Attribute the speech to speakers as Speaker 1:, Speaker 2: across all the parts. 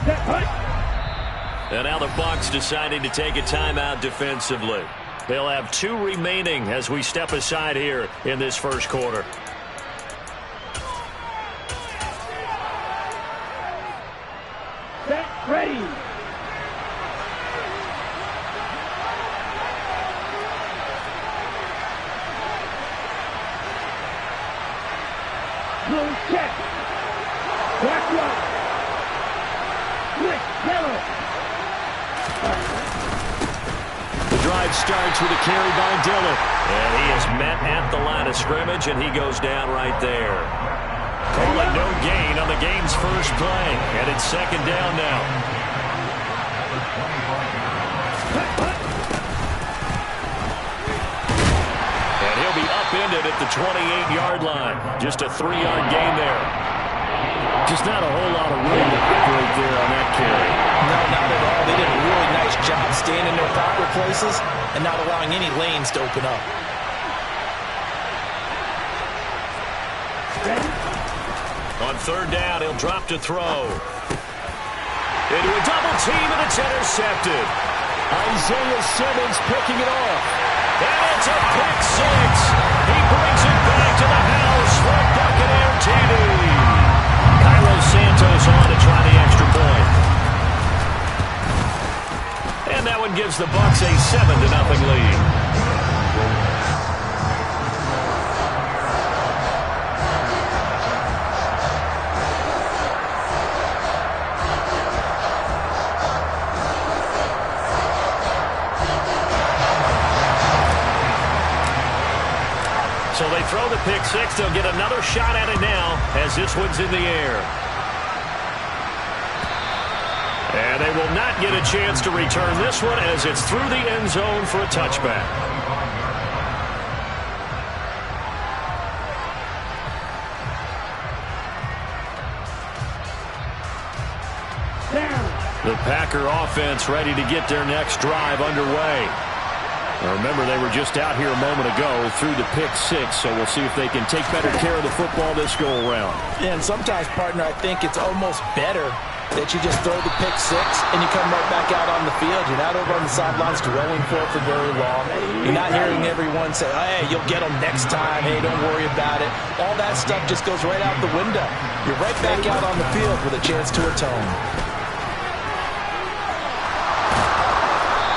Speaker 1: And now the Bucs deciding to take a timeout defensively. They'll have 2 remaining as we step aside here in this first quarter.
Speaker 2: Set, ready. Blue check. Black one. Quick, yellow.
Speaker 1: The drive starts with a carry by Dillon. And he is met at the line of scrimmage, and he goes down right there. Call it no gain on the game's first play. And it's second down now. And he'll be upended at the 28-yard line. Just a 3-yard gain there. Just not a whole lot of room to operate there on that carry.
Speaker 3: No, not at all. They did a really nice job staying in their proper places and not allowing any lanes to open up.
Speaker 1: On third down, he'll drop to throw. Into a double team, and it's intercepted. Isaiah Simmons picking it off. And it's a pick six. He brings it back to the house for a Buccaneer TD. Cairo Santos on to try the extra point. And that one gives the Bucs a 7-0 lead. So they throw the pick six. They'll get another shot at it now as this one's in the air. And they will not get a chance to return this one as it's through the end zone for a touchback. The Packer offense ready to get their next drive underway. Now remember, they were just out here a moment ago through the pick six, so we'll see if they can take better care of the football this go-around.
Speaker 3: Yeah, and sometimes, partner, I think it's almost better that you just throw the pick six and you come right back out on the field. You're not over on the sidelines dwelling for very long. You're not hearing everyone say, hey, you'll get them next time. Hey, don't worry about it. All that stuff just goes right out the window. You're right back out on the field with a chance to atone.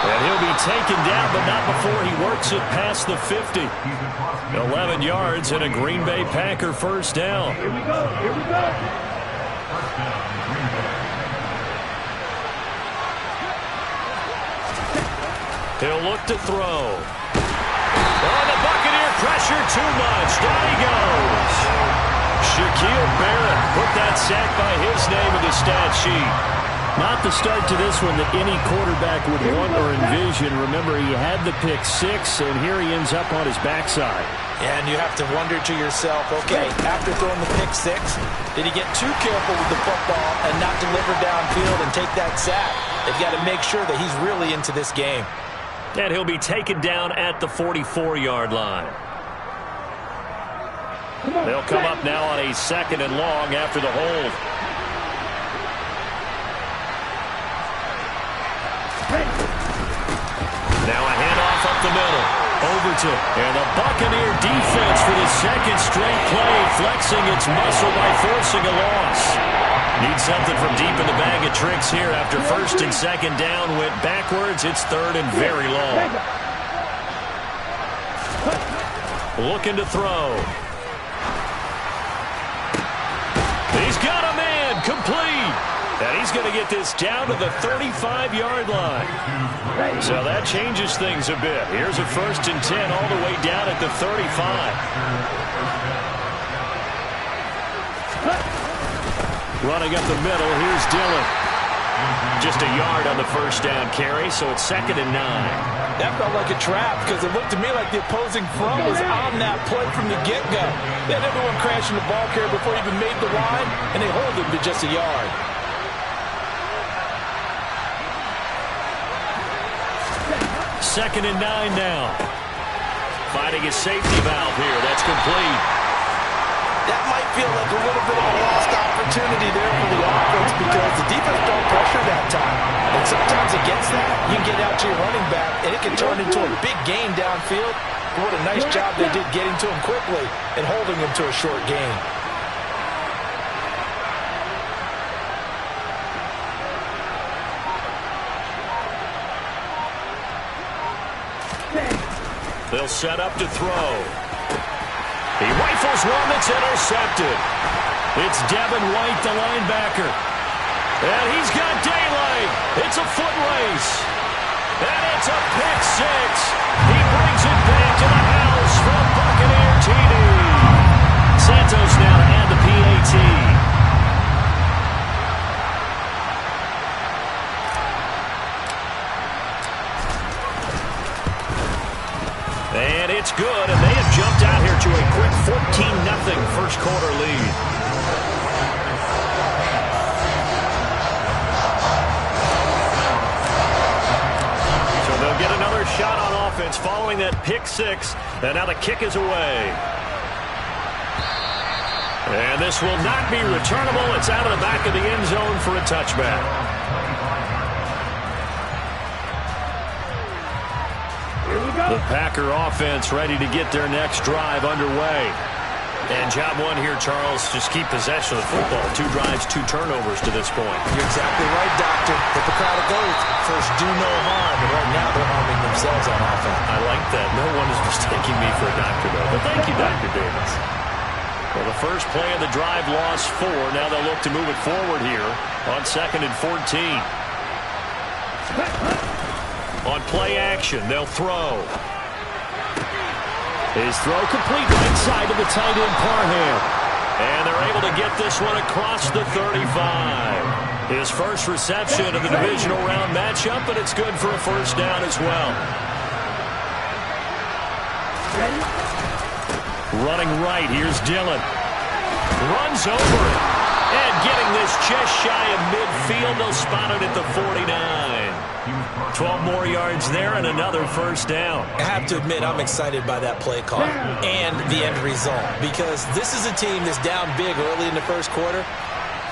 Speaker 1: And he'll be taken down, but not before he works it past the 50. 11 yards and a Green Bay Packer first down.
Speaker 2: Here we go. Here we go.
Speaker 1: He'll look to throw. Oh, the Buccaneer pressure too much. Down he goes. Shaquille Barrett put that sack by his name in the stat sheet. Not the start to this one that any quarterback would want or envision. Remember, he had the pick six, and here he ends up on his backside.
Speaker 3: Yeah, and you have to wonder to yourself, okay, after throwing the pick six, did he get too careful with the football and not deliver downfield and take that sack? They've got to make sure that he's really into this game.
Speaker 1: And he'll be taken down at the 44-yard line. They'll come up now on a 2nd and long after the hold. Now a handoff up the middle. Overton. And the Buccaneer defense for the second straight play, flexing its muscle by forcing a loss. Need something from deep in the bag of tricks here after 1st and 2nd down. Went backwards. It's 3rd and very long. Looking to throw. He's got a man. Complete. And he's going to get this down to the 35-yard line. So that changes things a bit. Here's a 1st and 10 all the way down at the 35. Running up the middle, here's Dillon. Just a yard on the first down carry, so it's 2nd and 9.
Speaker 3: That felt like a trap because it looked to me like the opposing front was on that play from the get-go. They had everyone crashing the ball carrier before he even made the line, and they hold him to just a yard.
Speaker 1: 2nd and 9 now. Finding his safety valve here. That's complete.
Speaker 3: That might feel like a little bit of a lost opportunity there for the offense because the defense don't pressure that time. And sometimes against that, you can get out to your running back, and it can turn into a big gain downfield. What a nice job they did getting to him quickly and holding him to a short gain.
Speaker 1: They'll set up to throw. He rifles one that's intercepted. It's Devin White, the linebacker. And he's got daylight. It's a foot race. And it's a pick six. He brings it back to the house from Buccaneer TD. Santos now to add the PAT. And it's good, and they have jumped out here to a quick 14-0 first quarter lead. So they'll get another shot on offense following that pick six, and now the kick is away. And this will not be returnable. It's out of the back of the end zone for a touchback. The Packer offense ready to get their next drive underway. And job one here, Charles, just keep possession of the football. 2 drives, 2 turnovers to this point.
Speaker 3: You're exactly right, Doctor. Hippocratic oath. First, do no harm. And right now, they're harming themselves on offense.
Speaker 1: I like that. No one is mistaking me for a doctor, though. But thank you, Dr. Davis. Well, the first play of the drive lost 4. Now they'll look to move it forward here on 2nd and 14. On play action, they'll throw. His throw complete right side to the tight end, Parham. And they're able to get this one across the 35. His first reception of the divisional round matchup, but it's good for a first down as well. Running right, here's Dillon. Runs over it. And getting this just shy of midfield, they'll spot it at the 49. 12 more yards there and another first down.
Speaker 3: I have to admit, I'm excited by that play call and the end result, because this is a team that's down big early in the first quarter,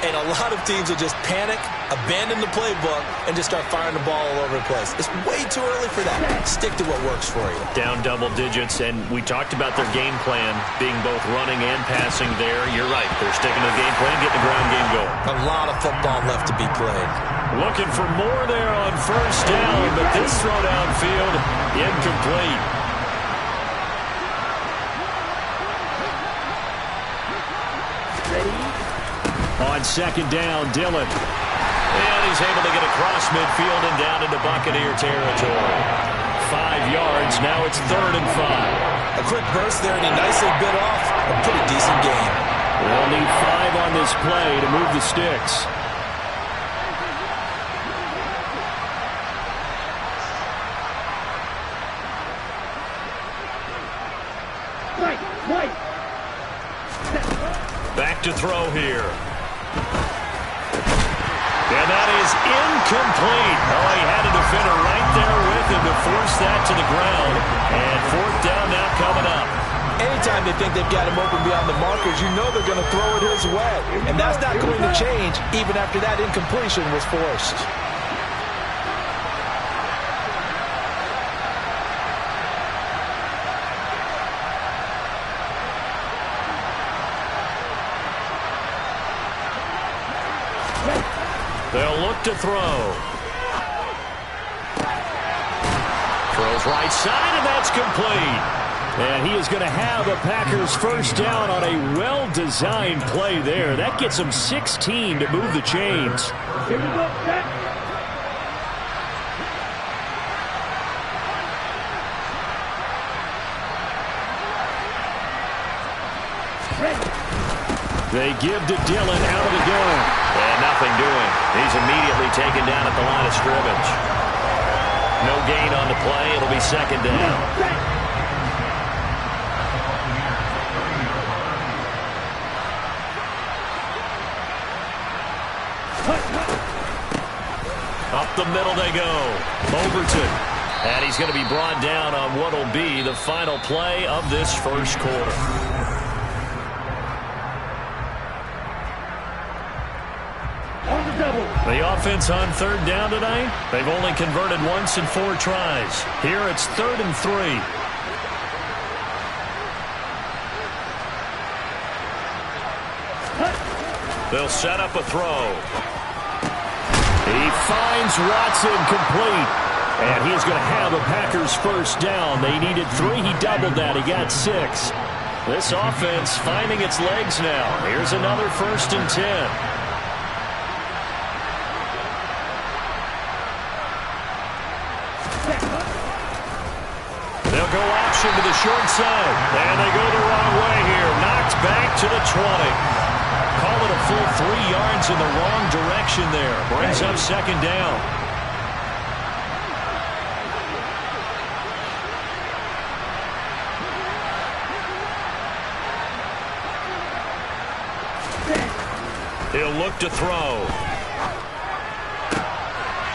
Speaker 3: and a lot of teams will just panic, abandon the playbook, and just start firing the ball all over the place. It's way too early for that. Stick to what works for you.
Speaker 1: Down double digits, and we talked about their game plan being both running and passing there. You're right. They're sticking to the game plan, getting the ground game going.
Speaker 3: A lot of football left to be played.
Speaker 1: Looking for more there on first down, but this throw downfield incomplete. On 2nd down, Dillon. And he's able to get across midfield and down into Buccaneer territory. 5 yards, now it's 3rd and 5.
Speaker 3: A quick burst there, and he nicely bit off a pretty decent game.
Speaker 1: They'll need 5 on this play to move the sticks. Back to throw here. And that is incomplete. Oh, he had a defender right there with him to force that to the ground. And 4th down now coming up.
Speaker 3: Anytime they think they've got him open beyond the markers, you know they're going to throw it his way. And that's not going to change even after that incompletion was forced.
Speaker 1: They'll look to throw. Throws right side, and that's complete. And he is going to have a Packers first down on a well-designed play there. That gets him 16 to move the chains.
Speaker 2: Here we go, set.
Speaker 1: They give to Dillon out of the gun. And nothing doing. He's immediately taken down at the line of scrimmage. No gain on the play. It'll be 2nd down. Up the middle they go. Overton. And he's going to be brought down on what will be the final play of this first quarter.
Speaker 2: double.
Speaker 1: The offense on third down tonight, they've only converted once in 4 tries. Here it's 3rd and 3. They'll set up a throw. He finds Watson complete. And he's going to have a Packers first down. They needed 3. He doubled that. He got 6. This offense finding its legs now. Here's another 1st and 10. They'll go option to the short side. And they go the wrong way here. Knocked back to the 20. Call it a full 3 yards in the wrong direction there. Brings up 2nd down. He'll look to throw.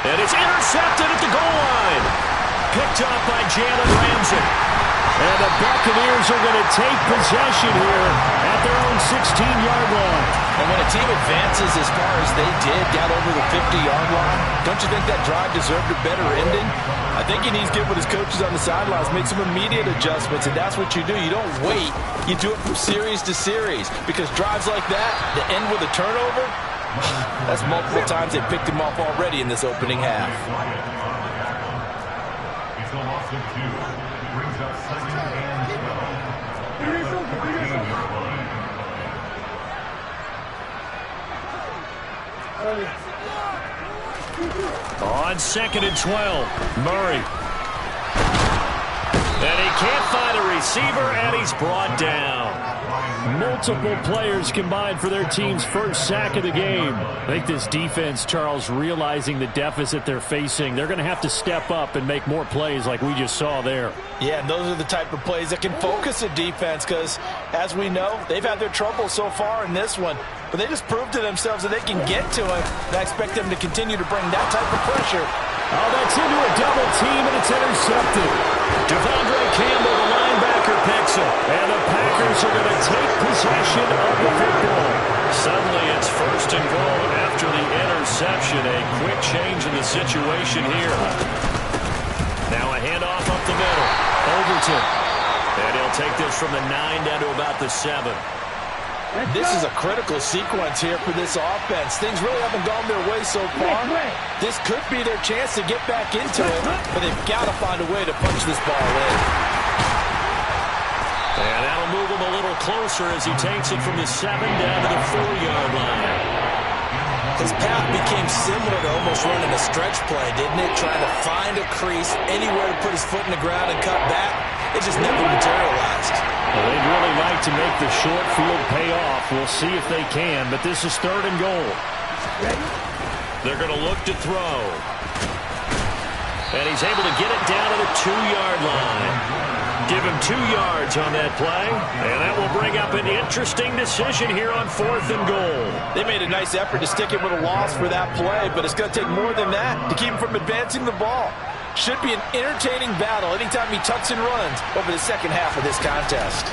Speaker 1: And it's intercepted at the goal line. Picked up by Jalen Ramsey. And the Buccaneers are going to take possession here at their own 16-yard line.
Speaker 3: And when a team advances as far as they did, got over the 50-yard line, don't you think that drive deserved a better ending? I think he needs to get with his coaches on the sidelines, make some immediate adjustments, and that's what you do. You don't wait. You do it from series to series, because drives like that, that end with a turnover, that's multiple times they picked him off already in this opening half.
Speaker 4: It's a loss of 2. Brings up 2nd and 12.
Speaker 1: On 2nd and 12, Murray. And he can't find a receiver, and he's brought down. Multiple players combined for their team's first sack of the game. I think this defense, Charles, realizing the deficit they're facing, they're going to have to step up and make more plays like we just saw there.
Speaker 3: Yeah, and those are the type of plays that can focus a defense because, as we know, they've had their trouble so far in this one. But they just proved to themselves that they can get to it, and I expect them to continue to bring that type of pressure.
Speaker 1: Oh, that's into a double team, and it's intercepted. Devondre Campbell, the linebacker, picks it. And the Packers are going to take possession of the football. Suddenly it's 1st and goal after the interception. A quick change in the situation here. Now a handoff up the middle. Overton. And he'll take this from the 9 down to about the 7.
Speaker 3: This is a critical sequence here for this offense. Things really haven't gone their way so far. This could be their chance to get back into it, but they've got to find a way to punch this ball in.
Speaker 1: And that'll move him a little closer as he takes it from the 7 down to the 4-yard line.
Speaker 3: His path became similar to almost running a stretch play, didn't it? Trying to find a crease, anywhere to put his foot in the ground and cut back. It just never materialized.
Speaker 1: Well, they'd really like to make the short field pay off. We'll see if they can, but this is 3rd and goal. They're going to look to throw. And he's able to get it down to the 2-yard line. Give him 2 yards on that play, and that will bring up an interesting decision here on 4th and goal.
Speaker 3: They made a nice effort to stick him with a loss for that play, but it's going to take more than that to keep him from advancing the ball. Should be an entertaining battle anytime he tucks and runs over the second half of this contest.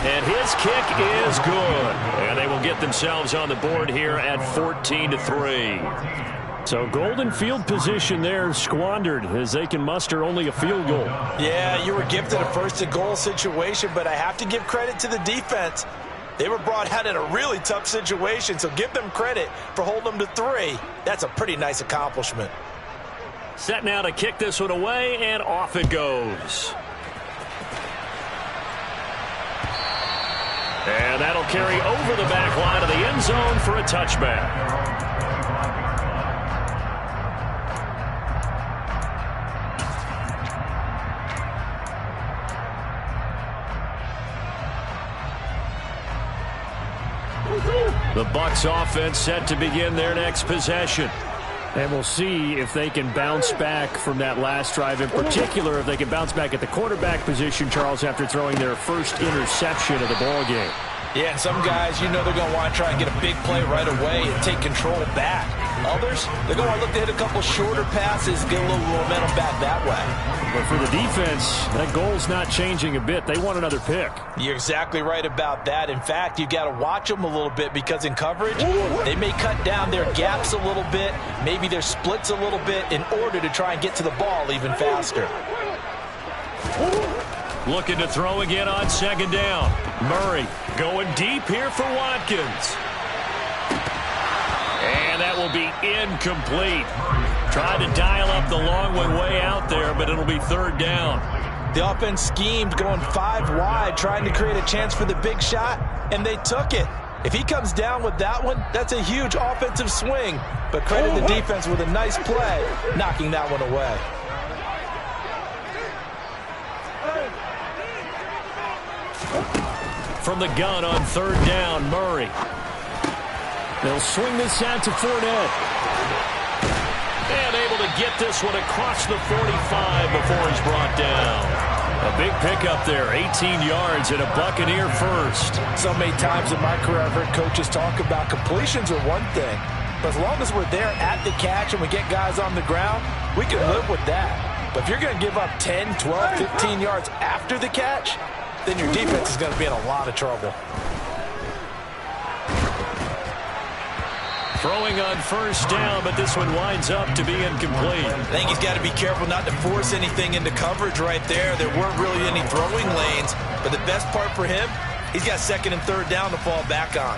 Speaker 1: And his kick is good. And they will get themselves on the board here at 14-3. So golden field position there squandered as they can muster only a field goal.
Speaker 3: Yeah, you were gifted a 1st and goal situation, but I have to give credit to the defense. They were brought out in a really tough situation, so give them credit for holding them to 3. That's a pretty nice accomplishment.
Speaker 1: Set now to kick this one away, and off it goes. And that'll carry over the back line of the end zone for a touchback. The Bucs offense set to begin their next possession. And we'll see if they can bounce back from that last drive. In particular, if they can bounce back at the quarterback position, Charles, after throwing their first interception of the ball game.
Speaker 3: Yeah, and some guys, you know they're going to want to try and get a big play right away and take control back. Others, they're going to look to hit a couple shorter passes, get a little momentum back that way.
Speaker 1: But for the defense, that goal's not changing a bit. They want another pick.
Speaker 3: You're exactly right about that. In fact, you got to watch them a little bit because in coverage, they may cut down their gaps a little bit, maybe their splits a little bit in order to try and get to the ball even faster.
Speaker 1: Looking to throw again on second down. Murray going deep here for Watkins. And that will be incomplete. Tried to dial up the long one way out there, but it'll be third down.
Speaker 3: The offense schemed going 5 wide, trying to create a chance for the big shot, and they took it. If he comes down with that one, that's a huge offensive swing. But credit the defense with a nice play, knocking that one away.
Speaker 1: From the gun on third down, Murray. They'll swing this out to Fournette. And able to get this one across the 45 before he's brought down. A big pickup there, 18 yards and a Buccaneer first.
Speaker 3: So many times in my career I've heard coaches talk about completions are one thing. But as long as we're there at the catch and we get guys on the ground, we can live with that. But if you're going to give up 10, 12, 15 yards after the catch, then your defense is going to be in a lot of trouble.
Speaker 1: Throwing on first down, but this one winds up to be incomplete.
Speaker 3: I think he's got to be careful not to force anything into coverage right there. There weren't really any throwing lanes, but the best part for him, he's got second and third down to fall back on.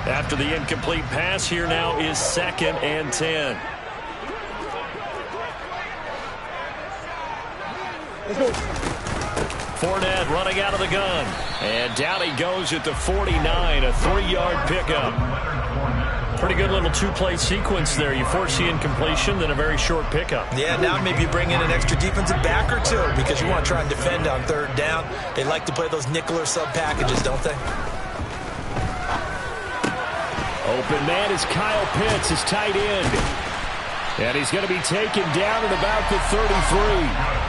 Speaker 1: After the incomplete pass, here now is second and 10. Fournette running out of the gun. And down he goes at the 49, a 3-yard pickup. Pretty good little two-play sequence there. You force the incompletion, then a very short pickup.
Speaker 3: Yeah, now maybe you bring in an extra defensive back or two because you want to try and defend on third down. They like to play those nickel or sub packages, don't they?
Speaker 1: Open man is Kyle Pitts, his tight end. And he's going to be taken down at about the 33.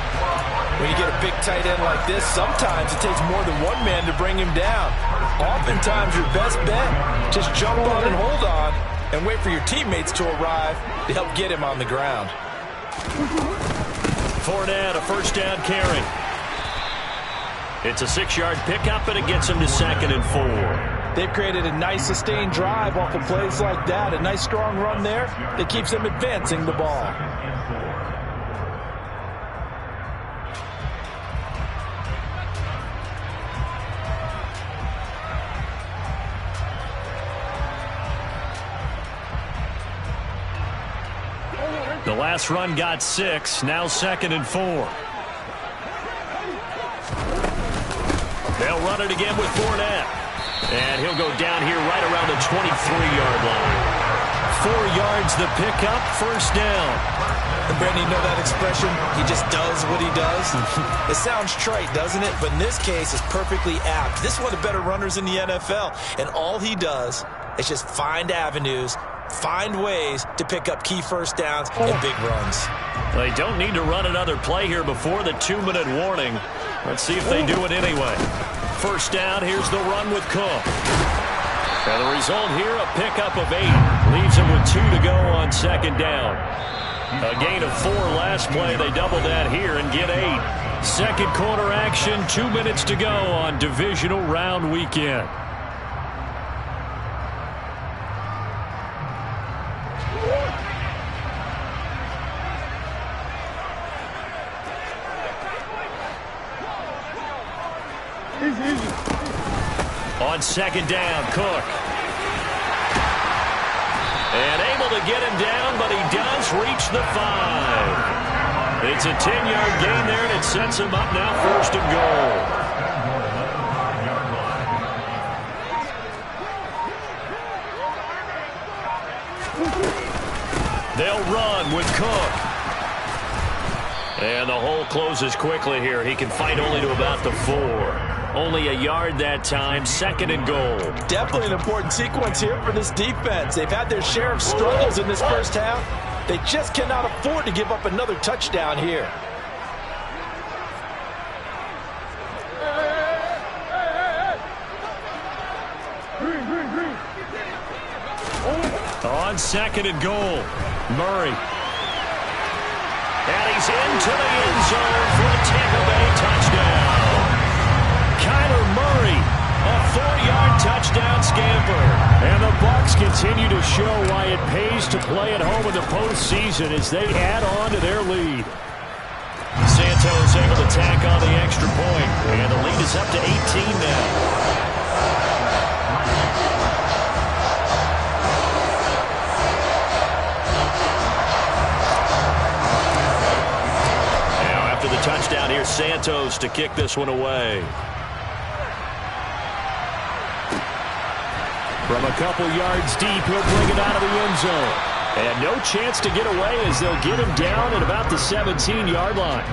Speaker 3: When you get a big tight end like this, sometimes it takes more than one man to bring him down. Oftentimes, your best bet, just jump on and hold on and wait for your teammates to arrive to help get him on the ground.
Speaker 1: Fournette, a first down carry. It's a 6-yard pickup, and it gets him to second and 4.
Speaker 3: They've created a nice sustained drive off of plays like that. A nice strong run there that keeps them advancing the ball.
Speaker 1: The last run got 6, now second and 4. They'll run it again with Fournette. And he'll go down here right around the 23-yard line. 4 yards the pickup, first down.
Speaker 3: And Brandon, you know that expression? He just does what he does. It sounds trite, doesn't it? But in this case, it's perfectly apt. This is one of the better runners in the NFL. And all he does is just find avenues, find ways to pick up key first downs and big runs.
Speaker 1: They don't need to run another play here before the 2-minute warning. Let's see if they do it anyway. First down, here's the run with Cook. And the result here, a pickup of 8. Leaves him with 2 to go on second down. A gain of 4 last play. They double that here and get 8. Second quarter action, 2 minutes to go on divisional round weekend. On second down, Cook. And able to get him down, but he does reach the 5. It's a 10-yard gain there, and it sets him up now first and goal. They'll run with Cook. And the hole closes quickly here. He can fight only to about the 4. Only a yard that time, second and goal.
Speaker 3: Definitely an important sequence here for this defense. They've had their share of struggles in this first half. They just cannot afford to give up another touchdown here.
Speaker 1: On second and goal, Murray. And he's into the end zone for a Tampa Bay touchdown. Kyler Murray, a 4-yard touchdown scamper. And the Bucs continue to show why it pays to play at home in the postseason as they add on to their lead. Santos able to tack on the extra point, and the lead is up to 18 now. Touchdown here, Santos to kick this one away. From a couple yards deep, he'll bring it out of the end zone. And no chance to get away as they'll get him down at about the 17-yard line.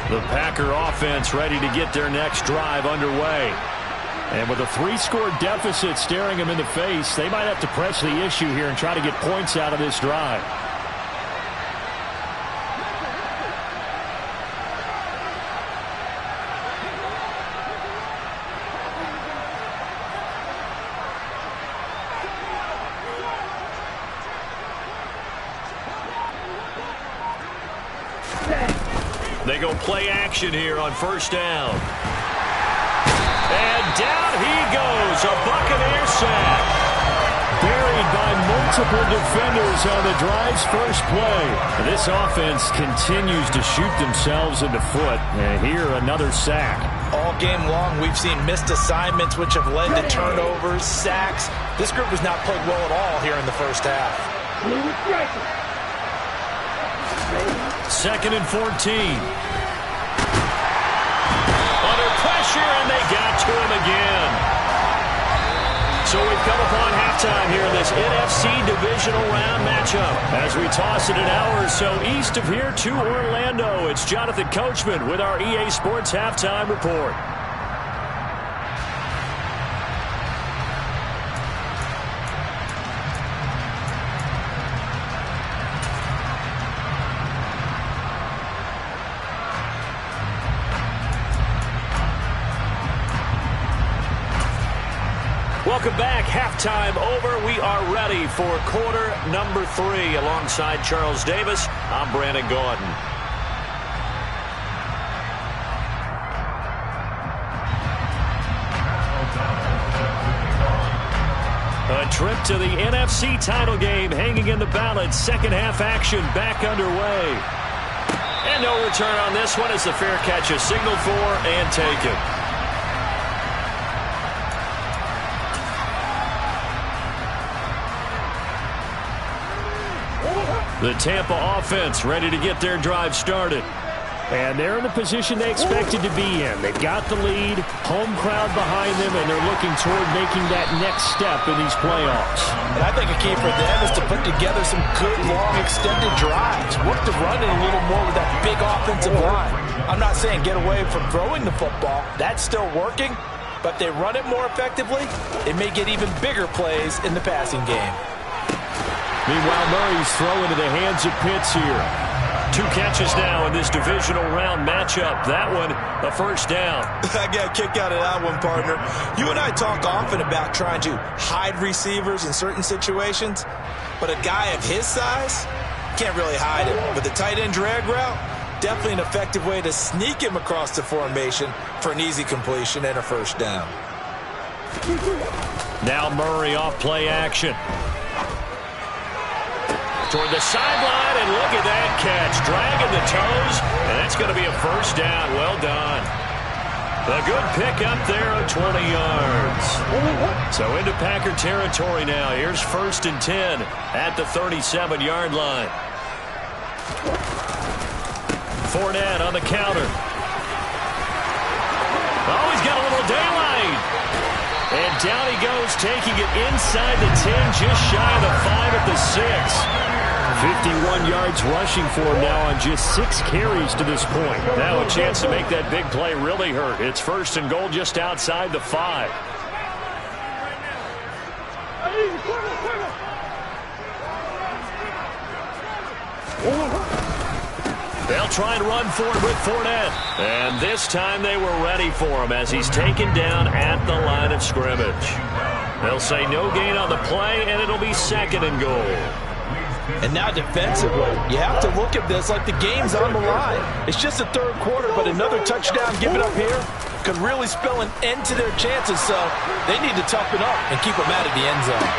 Speaker 1: The Packer offense ready to get their next drive underway. And with a 3-score deficit staring them in the face, they might have to press the issue here and try to get points out of this drive. They go play action here on first down. And down he goes, a Buccaneer sack. Buried by multiple defenders on the drive's first play. This offense continues to shoot themselves in the foot. And here, another sack.
Speaker 3: All game long, we've seen missed assignments which have led to turnovers, sacks. This group has not played well at all here in the first half.
Speaker 1: Second and 14. Pressure, and they got to him again. So we've come upon halftime here in this NFC divisional round matchup. As we toss it an hour or so east of here to Orlando, it's Jonathan Coachman with our EA Sports Halftime Report. Welcome back. Halftime over. We are ready for quarter number 3. Alongside Charles Davis, I'm Brandon Gaudin. A trip to the NFC title game hanging in the balance. Second half action back underway. And no return on this one as the fair catch is signaled for and taken. The Tampa offense ready to get their drive started. And they're in the position they expected to be in. They've got the lead, home crowd behind them, and they're looking toward making that next step in these playoffs.
Speaker 3: And I think a key for them is to put together some good, long, extended drives. Work the run in a little more with that big offensive line. I'm not saying get away from throwing the football. That's still working. But if they run it more effectively, they may get even bigger plays in the passing game.
Speaker 1: Meanwhile, Murray's throw into the hands of Pitts here. 2 catches now in this divisional round matchup. That one, a first down.
Speaker 3: I got a kick out of that one, partner. You and I talk often about trying to hide receivers in certain situations, but a guy of his size can't really hide him. But the tight end drag route, definitely an effective way to sneak him across the formation for an easy completion and a first down.
Speaker 1: Now Murray off play action. Toward the sideline, and look at that catch. Dragging the toes, and that's going to be a first down. Well done. A good pickup there of 20 yards. So into Packer territory now. Here's 1st and 10 at the 37-yard line. Fournette on the counter. Oh, he's got a little daylight. And down he goes, taking it inside the 10, just shy of the 5 at the 6. 51 yards rushing for him now on just 6 carries to this point. Now a chance to make that big play really hurt. It's 1st and goal just outside the 5. They'll try and run for it with Fournette. And this time they were ready for him as he's taken down at the line of scrimmage. They'll say no gain on the play, and it'll be 2nd and goal.
Speaker 3: And now defensively, you have to look at this like the game's on the line. It's just the 3rd quarter, but another touchdown given up here could really spell an end to their chances, so they need to toughen up and keep them out of the end zone.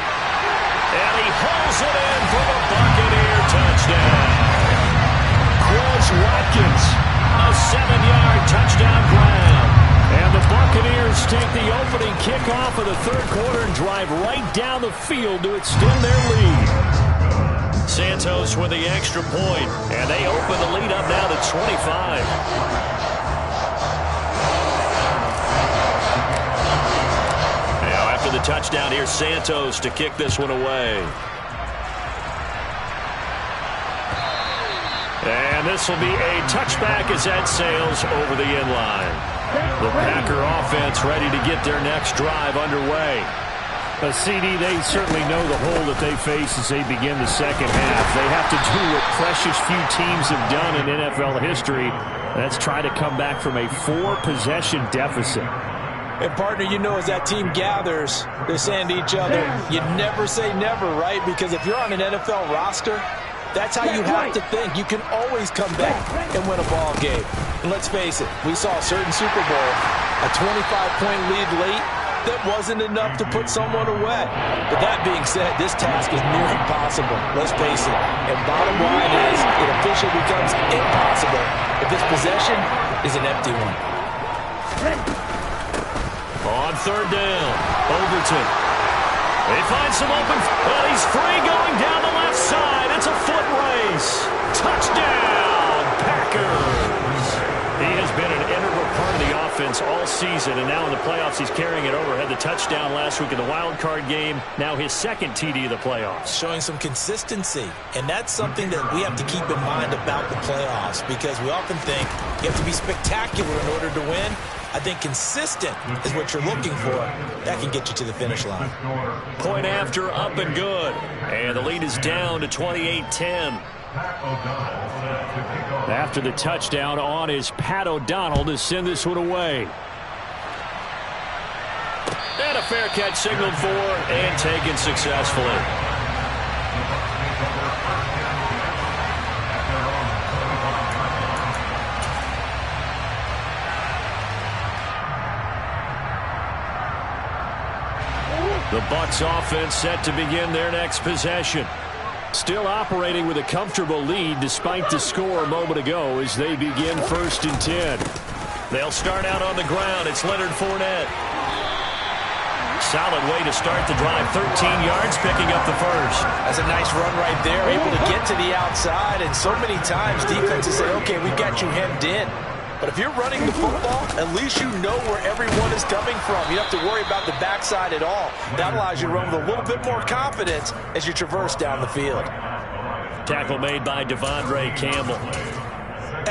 Speaker 1: And he hauls it in for the Buccaneer touchdown. Quez Watkins, a 7-yard touchdown grab. And the Buccaneers take the opening kickoff of the 3rd quarter and drive right down the field to extend their lead. Santos with the extra point, and they open the lead up now to 25. Now after the touchdown, here's Santos to kick this one away. And this will be a touchback as that sails over the end line. The Packer offense ready to get their next drive underway.
Speaker 5: CD, they certainly know the hole that they face as they begin the second half. They have to do what precious few teams have done in NFL history. That's try to come back from a 4-possession deficit.
Speaker 3: And, partner, you know as that team gathers, they're saying to each other, you never say never, right? Because if you're on an NFL roster, that's how you have to think. You can always come back and win a ball game. And let's face it, we saw a certain Super Bowl, a 25-point lead late, that wasn't enough to put someone away. But that being said, this task is near impossible. Let's face it. And bottom line is, it officially becomes impossible if this possession is an empty one.
Speaker 1: On 3rd down, Overton. They find some open, and he's free going down the left side. It's a foot race. Touchdown, Packers. He has been an integral part of the offense all season, and now in the playoffs he's carrying it over. Had the touchdown last week in the wild card game. Now his 2nd TD of the playoffs.
Speaker 3: Showing some consistency, and that's something that we have to keep in mind about the playoffs, because we often think you have to be spectacular in order to win. I think consistent is what you're looking for. That can get you to the finish line.
Speaker 1: Point after, up and good. And the lead is down to 28-10.
Speaker 5: After the touchdown on is Pat O'Donnell to send this one away.
Speaker 1: And a fair catch signaled for and taken successfully. The Bucs offense set to begin their next possession. Still operating with a comfortable lead despite the score a moment ago as they begin 1st and 10. They'll start out on the ground. It's Leonard Fournette. Solid way to start the drive. 13 yards, picking up the first.
Speaker 3: That's a nice run right there. Able to get to the outside, and so many times defenses say, okay, we've got you hemmed in. But if you're running the football, at least you know where everyone is coming from. You don't have to worry about the backside at all. That allows you to run with a little bit more confidence as you traverse down the field.
Speaker 1: Tackle made by Devondre Campbell.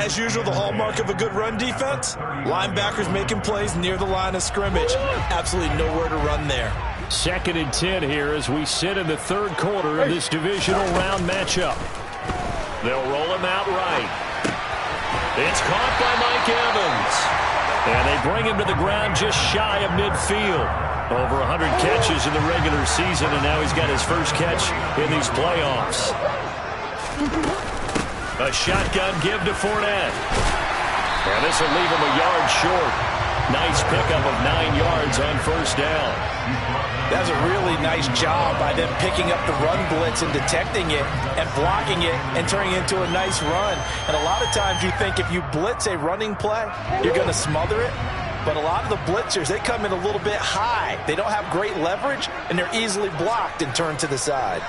Speaker 3: As usual, the hallmark of a good run defense, linebackers making plays near the line of scrimmage. Absolutely nowhere to run there.
Speaker 5: 2nd and 10 here as we sit in the 3rd quarter of this divisional round matchup.
Speaker 1: They'll roll him out right. It's caught by Mike Evans. And they bring him to the ground just shy of midfield. Over 100 catches in the regular season, and now he's got his first catch in these playoffs. A shotgun give to Fournette. And this will leave him a yard short. Nice pickup of 9 yards on 1st down.
Speaker 3: That's a really nice job by them picking up the run blitz and detecting it and blocking it and turning it into a nice run. And a lot of times you think if you blitz a running play, you're going to smother it. But a lot of the blitzers, they come in a little bit high. They don't have great leverage, and they're easily blocked and turned to the side.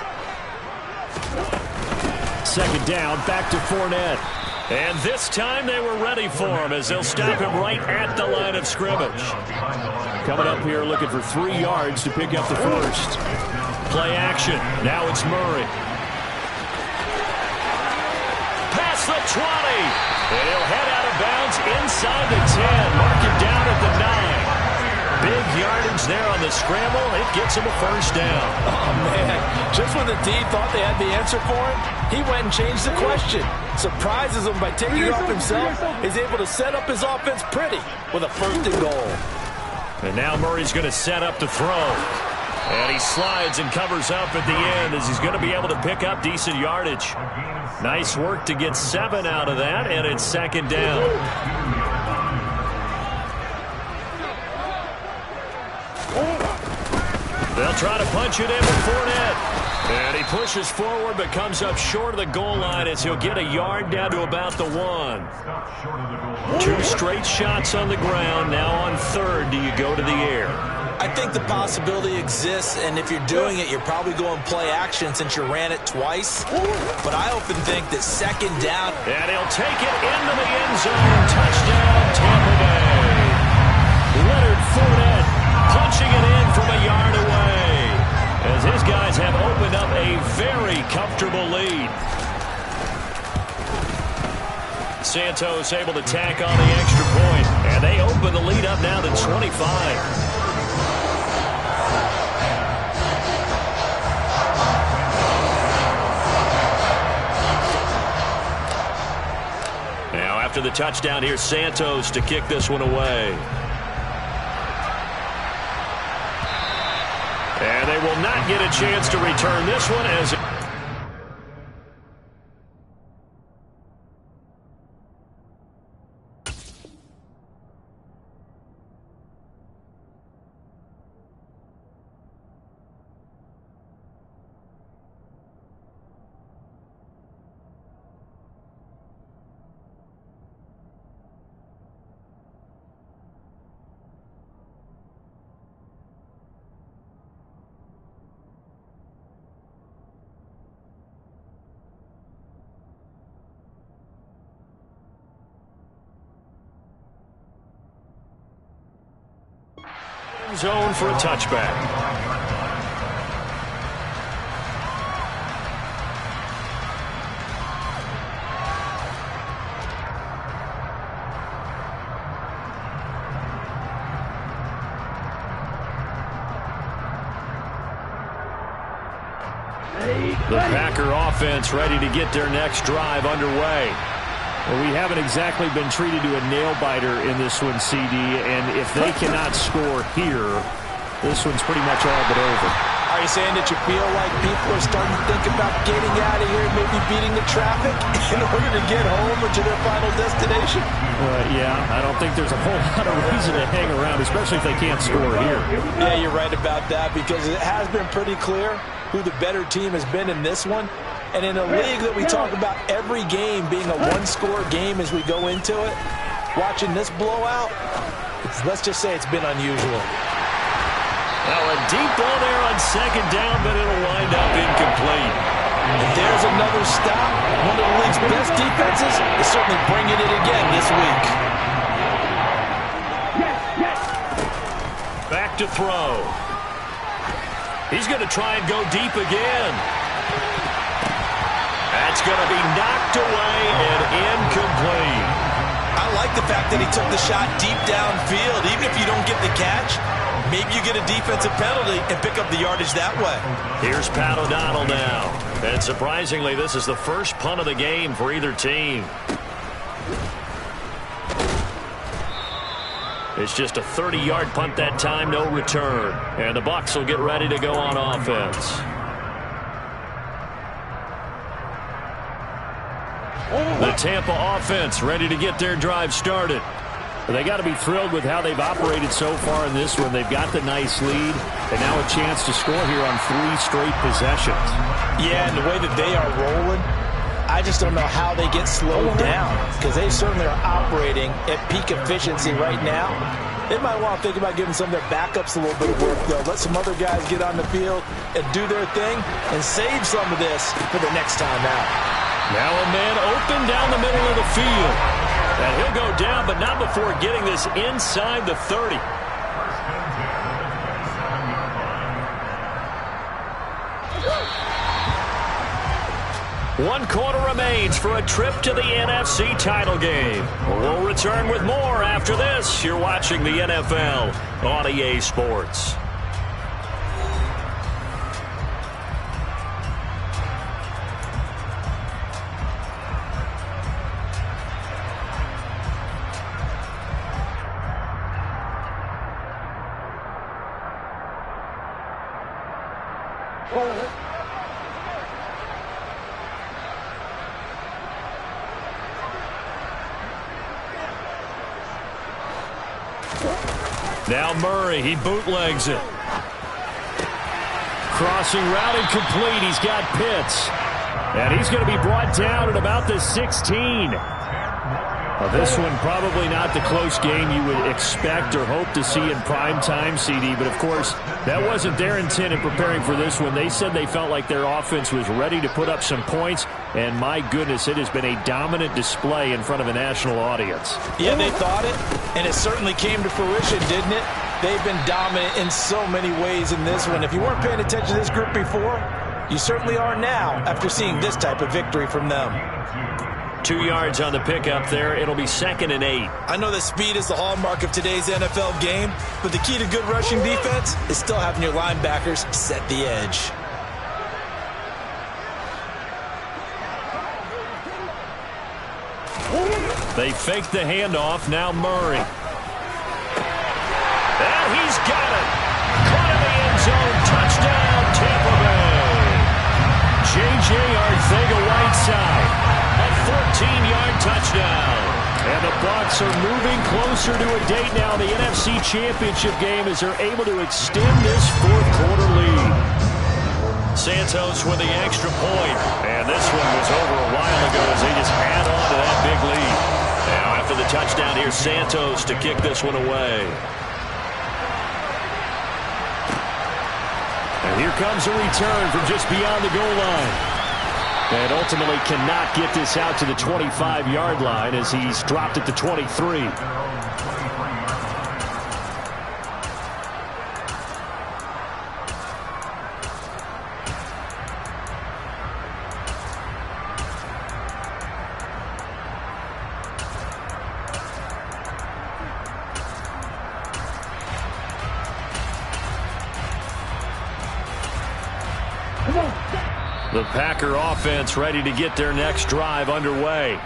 Speaker 5: 2nd down, back to Fournette.
Speaker 1: And this time they were ready for him as they'll stop him right at the line of scrimmage.
Speaker 5: Coming up here looking for 3 yards to pick up the first.
Speaker 1: Play action. Now it's Murray. Past the 20. And he'll head out of bounds inside the 10. Mark him down at the 9. big yardage there on the scramble. It gets him a first down.
Speaker 3: Oh, man. Just when the D thought they had the answer for him, he went and changed the question. Surprises him by taking it off himself. He's able to set up his offense pretty with a 1st and goal.
Speaker 1: And now Murray's going to set up to throw. And he slides and covers up at the end as he's going to be able to pick up decent yardage. Nice work to get 7 out of that, and it's 2nd down. They'll try to punch it in with Fournette. And he pushes forward but comes up short of the goal line as he'll get a yard down to about the 1. 2 straight shots on the ground. Now on 3rd, do you go to the air?
Speaker 3: I think the possibility exists, and if you're doing it, you're probably going play action since you ran it twice. But I often think that 2nd down.
Speaker 1: And he'll take it into the end zone. Touchdown, Tampa Bay. Leonard Fournette punching it in from a yard away, as his guys have opened up a very comfortable lead. Santos able to tack on the extra point, and they open the lead up now to 25. Now after the touchdown, here's Santos to kick this one away. And they will not get a chance to return this one as... zone for a touchback. The Packer offense ready to get their next drive underway.
Speaker 5: Well, we haven't exactly been treated to a nail-biter in this one, CD, and if they cannot score here, this one's pretty much all but over.
Speaker 3: Are you saying that you feel like people are starting to think about getting out of here and maybe beating the traffic in order to get home or to their final destination?
Speaker 5: Yeah, I don't think there's a whole lot of reason to hang around, especially if they can't score here.
Speaker 3: Yeah, you're right about that, because it has been pretty clear who the better team has been in this one. And in a league that we talk about every game being a one-score game as we go into it, watching this blowout, let's just say it's been unusual.
Speaker 1: Now a deep ball there on 2nd down, but it'll wind up incomplete.
Speaker 3: And there's another stop. One of the league's best defenses is certainly bringing it again this week.
Speaker 1: Back to throw. He's going to try and go deep again. That's going to be knocked away and incomplete.
Speaker 3: I like the fact that he took the shot deep downfield. Even if you don't get the catch, maybe you get a defensive penalty and pick up the yardage that way.
Speaker 1: Here's Pat O'Donnell now. And surprisingly, this is the first punt of the game for either team. It's just a 30-yard punt that time, no return. And the Bucs will get ready to go on offense. The Tampa offense ready to get their drive started. They got to be thrilled with how they've operated so far in this one. They've got the nice lead, and now a chance to score here on 3 straight possessions.
Speaker 3: Yeah, and the way that they are rolling, I just don't know how they get slowed down, because they certainly are operating at peak efficiency right now. They might want to think about giving some of their backups a little bit of work, though. Let some other guys get on the field and do their thing and save some of this for the next time out.
Speaker 1: Now a man open down the middle of the field. And he'll go down, but not before getting this inside the 30. 1 quarter remains for a trip to the NFC title game. We'll return with more after this. You're watching the NFL on EA Sports. Now Murray, he bootlegs it. Crossing route incomplete. He's got Pitts. And he's going to be brought down at about the 16. This one probably not the close game you would expect or hope to see in prime time, CD. But, of course, that wasn't their intent in preparing for this one. They said they felt like their offense was ready to put up some points. And, my goodness, it has been a dominant display in front of a national audience.
Speaker 3: Yeah, they thought it, and it certainly came to fruition, didn't it? They've been dominant in so many ways in this one. If you weren't paying attention to this group before, you certainly are now after seeing this type of victory from them.
Speaker 1: 2 yards on the pickup there. It'll be 2nd and 8.
Speaker 3: I know that speed is the hallmark of today's NFL game, but the key to good rushing defense is still having your linebackers set the edge.
Speaker 1: They fake the handoff. Now Murray. And he's got it. Caught in the end zone. Touchdown, Tampa Bay. J.J. Arcega-Whiteside. A 14-yard touchdown. And the Bucs are moving closer to a date now in the NFC Championship game as they're able to extend this fourth-quarter lead. Santos with the extra point. And this one was over a while ago as they just had on to that big lead. Now after the touchdown, here's Santos to kick this one away. And here comes a return from just beyond the goal line. And ultimately cannot get this out to the 25-yard line as he's dropped at the 23. The Packer offense ready to get their next drive underway.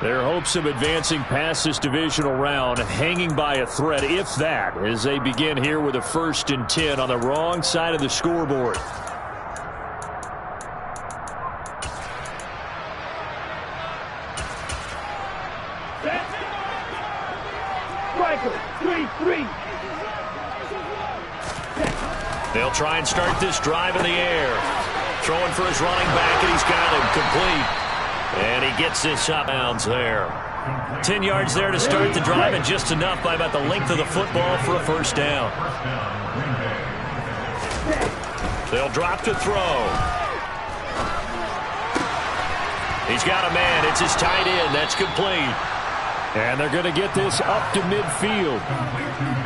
Speaker 1: Their hopes of advancing past this divisional round hanging by a thread, if that, as they begin here with a 1st and 10 on the wrong side of the scoreboard.
Speaker 2: Striker, 3-3.
Speaker 1: They'll try and start this drive in the air. Throwing for his running back, and he's got him complete. And he gets this up bounds there. 10 yards there to start the drive, and just enough by about the length of the football for a 1st down. They'll drop to throw. He's got a man. It's his tight end. That's complete. And they're going to get this up to midfield.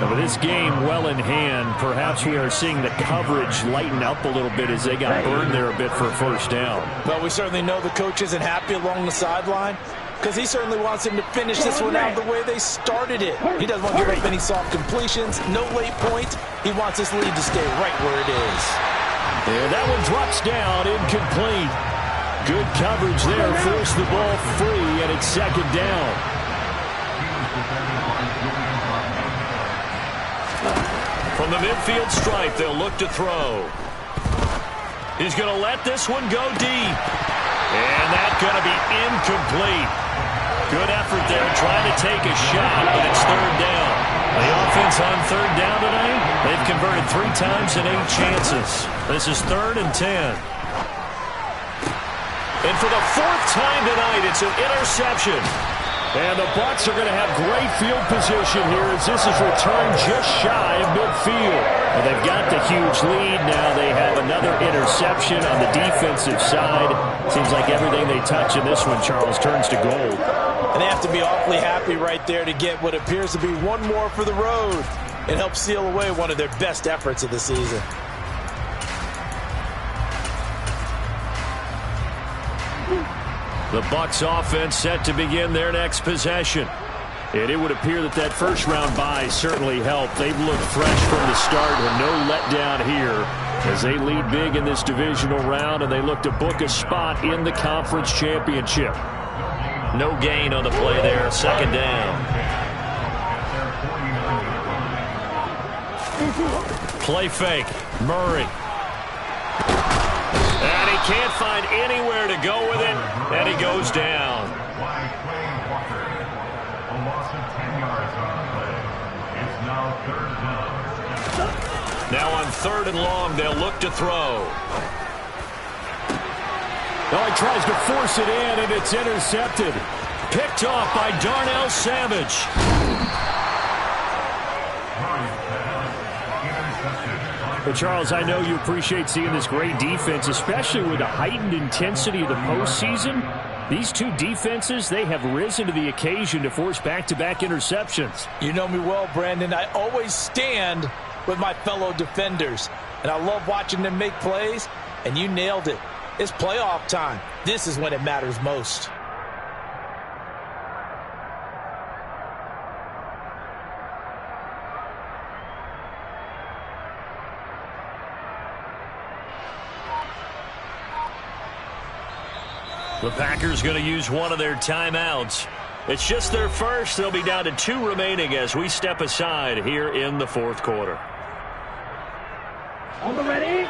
Speaker 1: And with this game well in hand, perhaps we are seeing the coverage lighten up a little bit as they got burned there a bit for a 1st down.
Speaker 3: But we certainly know the coach isn't happy along the sideline because he certainly wants them to finish this one out the way they started it. He doesn't want to give up any soft completions, no late points. He wants this lead to stay right where it is.
Speaker 1: And that one drops down, incomplete. Good coverage there, forced the ball free, and it's 2nd down. From the midfield stripe, they'll look to throw. He's going to let this one go deep. And that's going to be incomplete. Good effort there trying to take a shot, but it's 3rd down. The offense on 3rd down tonight, they've converted 3 times in 8 chances. This is 3rd and 10. And for the 4th time tonight, it's an interception. And the Bucs are going to have great field position here as this is returned just shy of midfield. Well, they've got the huge lead. Now they have another interception on the defensive side. Seems like everything they touch in this one, Charles, turns to gold.
Speaker 3: And they have to be awfully happy right there to get what appears to be one more for the road and help seal away one of their best efforts of the season.
Speaker 1: The Bucs offense set to begin their next possession.
Speaker 5: And it would appear that that first-round bye certainly helped. They've looked fresh from the start and no letdown here as they lead big in this divisional round, and they look to book a spot in the conference championship.
Speaker 1: No gain on the play there. Second down. Play fake. Murray. And he can't find anywhere to go with it, and he goes down. Now on 3rd and long, they'll look to throw.
Speaker 5: Oh, he tries to force it in, and it's intercepted.
Speaker 1: Picked off by Darnell Savage.
Speaker 5: But, Charles, I know you appreciate seeing this great defense, especially with the heightened intensity of the postseason. These two defenses, they have risen to the occasion to force back-to-back interceptions.
Speaker 3: You know me well, Brandon. I always stand with my fellow defenders, and I love watching them make plays, and you nailed it. It's playoff time. This is when it matters most.
Speaker 1: The Packers going to use one of their timeouts. It's just their first. They'll be down to 2 remaining as we step aside here in the 4th quarter.
Speaker 2: On the ready.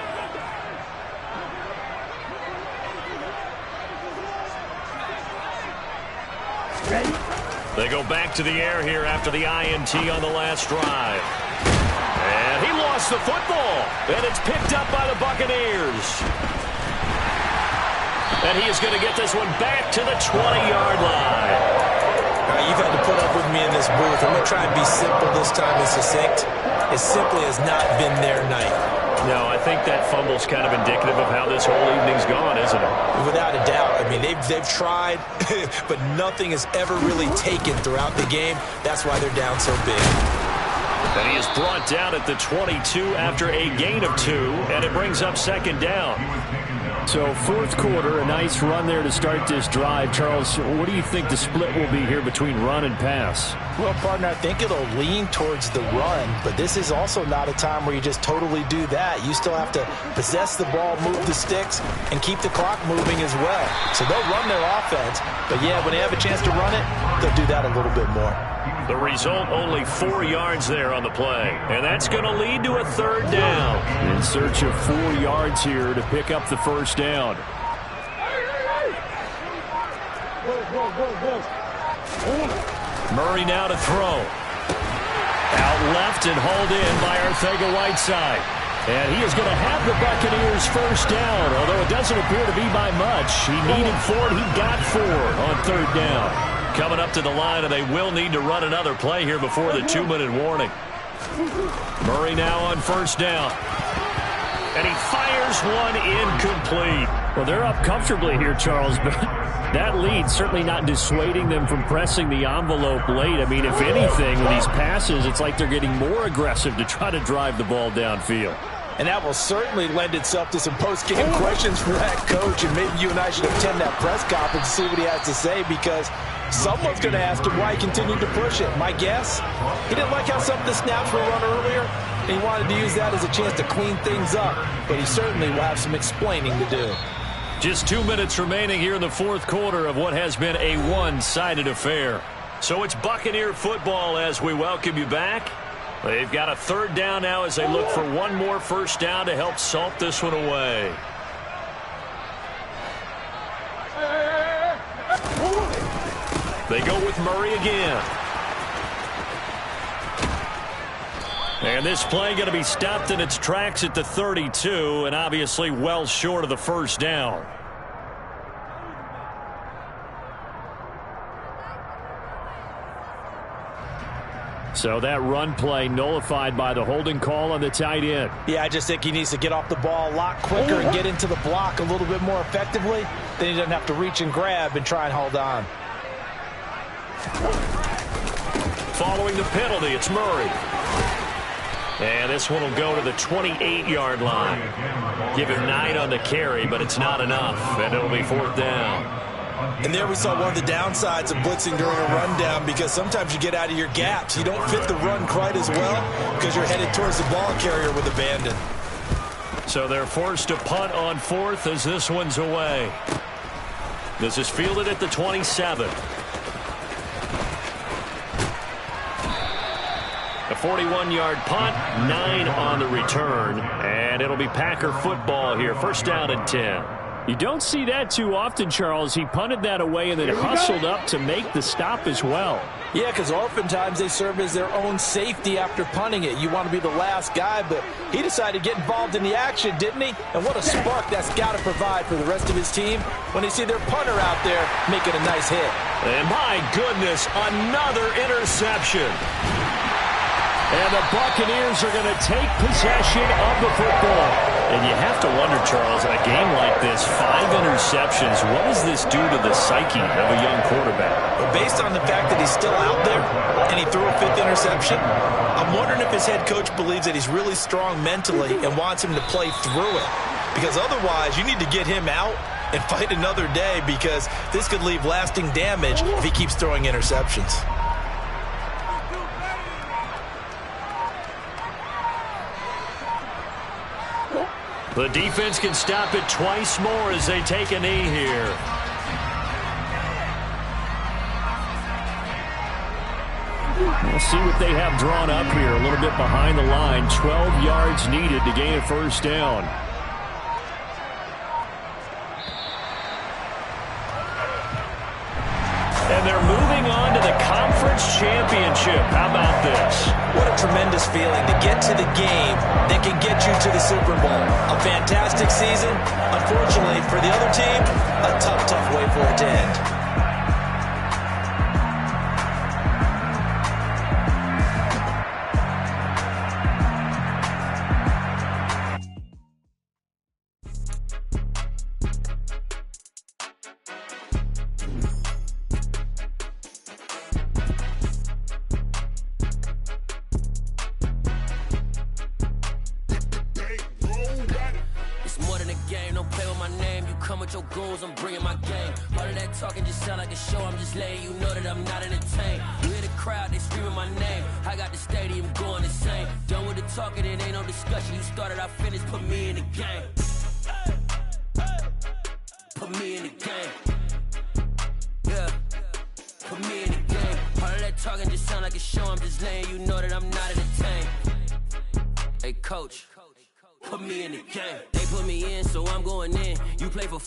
Speaker 2: Ready.
Speaker 1: They go back to the air here after the INT on the last drive. And he lost the football. And it's picked up by the Buccaneers. And he is going to get this one back to the 20-yard line.
Speaker 3: You've had to put up with me in this booth. I'm going to try and be simple this time and succinct. It simply has not been their night.
Speaker 1: No, I think that fumble's kind of indicative of how this whole evening's gone, isn't it?
Speaker 3: Without a doubt. I mean, they've tried, but nothing has ever really taken throughout the game. That's why they're down so big.
Speaker 1: And he is brought down at the 22 after a gain of 2, and it brings up 2nd down.
Speaker 5: So 4th quarter, a nice run there to start this drive. Charles, what do you think the split will be here between run and pass?
Speaker 3: Well, partner, I think it'll lean towards the run, but this is also not a time where you just totally do that. You still have to possess the ball, move the sticks, and keep the clock moving as well. So they'll run their offense, but yeah, when they have a chance to run it, they'll do that a little bit more.
Speaker 1: The result, only 4 yards there on the play. And that's going to lead to a 3rd down.
Speaker 5: In search of 4 yards here to pick up the 1st down.
Speaker 1: Murray now to throw. Out left and hauled in by Arcega-Whiteside. And he is going to have the Buccaneers 1st down, although it doesn't appear to be by much. He needed 4, and he got 4 on 3rd down. Coming up to the line, and they will need to run another play here before the 2-minute warning. Murray now on 1st down. And he fires one incomplete.
Speaker 5: Well, they're up comfortably here, Charles, but that lead certainly not dissuading them from pressing the envelope late. I mean, if anything, with these passes, it's like they're getting more aggressive to try to drive the ball downfield.
Speaker 3: And that will certainly lend itself to some post-game questions for that coach, and maybe you and I should attend that press conference to see what he has to say, because someone's going to ask him why he continued to push it. My guess, he didn't like how some of the snaps were run earlier, and he wanted to use that as a chance to clean things up, but he certainly will have some explaining to do.
Speaker 1: Just 2 minutes remaining here in the 4th quarter of what has been a one-sided affair. So it's Buccaneer football as we welcome you back. They've got a 3rd down now as they look for one more 1st down to help salt this one away. They go with Murray again. And this play going to be stopped in its tracks at the 32, and obviously well short of the 1st down.
Speaker 5: So that run play nullified by the holding call on the tight end.
Speaker 3: Yeah, I just think he needs to get off the ball a lot quicker and get into the block a little bit more effectively. Then he doesn't have to reach and grab and try and hold on.
Speaker 1: Following the penalty, it's Murray. And this one will go to the 28-yard line. Give him 9 on the carry, but it's not enough, and it'll be 4th down.
Speaker 3: And there we saw one of the downsides of blitzing during a rundown, because sometimes you get out of your gaps. You don't fit the run quite as well because you're headed towards the ball carrier with abandon.
Speaker 1: So they're forced to punt on 4th as this one's away. This is fielded at the 27. A 41-yard punt, 9 on the return, and it'll be Packer football here. First down and 10.
Speaker 5: You don't see that too often, Charles. He punted that away and then hustled up to make the stop as well.
Speaker 3: Yeah, because oftentimes they serve as their own safety after punting it. You want to be the last guy, but he decided to get involved in the action, didn't he? And what a spark that's got to provide for the rest of his team when they see their punter out there making a nice hit.
Speaker 1: And my goodness, another interception. And the Buccaneers are going to take possession of the football. And you have to wonder, Charles, in a game like this, 5 interceptions, what does this do to the psyche of a young quarterback?
Speaker 3: Well, based on the fact that he's still out there and he threw a 5th interception, I'm wondering if his head coach believes that he's really strong mentally and wants him to play through it. Because otherwise, you need to get him out and fight another day, because this could leave lasting damage if he keeps throwing interceptions.
Speaker 1: The defense can stop it twice more as they take a knee here.
Speaker 5: We'll see what they have drawn up here. A little bit behind the line. 12 yards needed to gain a first down.
Speaker 1: And they're moving on to the conference championship. How about this?
Speaker 3: What a tremendous feeling to get to the game that can get you to the Super Bowl. A fantastic season. Unfortunately, for the other team, a tough, tough way for it to end.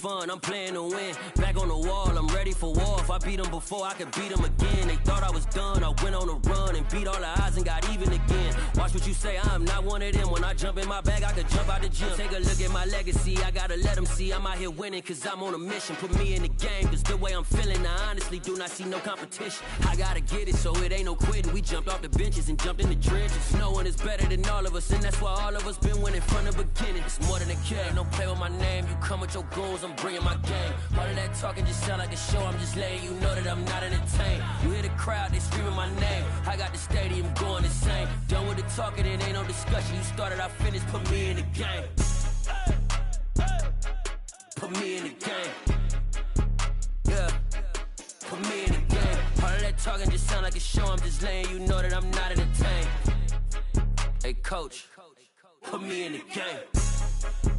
Speaker 6: I'm playing to win. Back on the wall, I'm ready for war. If I beat them before, I could beat them again. They thought I was done. I went on a run and beat all the odds and got even again. Watch what you say, I'm not one of them. When I jump in my bag, I could jump out the gym. Take a look at my legacy, I gotta let them see I'm out here winning, cause I'm on a mission. Put me in the game, cause the way I'm feeling, I honestly do not see no competition. I gotta get it, so it ain't no quitting. We jumped off the benches and jumped in the trenches. No one is better than all of us, and that's why all of us been winning from the beginning. It's more than a game, don't play with my name. You come with your goons, I'm bringing my game. All of that talking just sound like a show. I'm just letting you know that I'm not entertained. You hear the crowd, they screaming my name. I got the stadium going insane. Done with the talking, it ain't no discussion. You started, I finished, put me in the game. Put me in the game. Yeah. Put me in the game. All of that talking just sound like a show. I'm just letting you know that I'm not entertained. Hey, coach, put me in the game.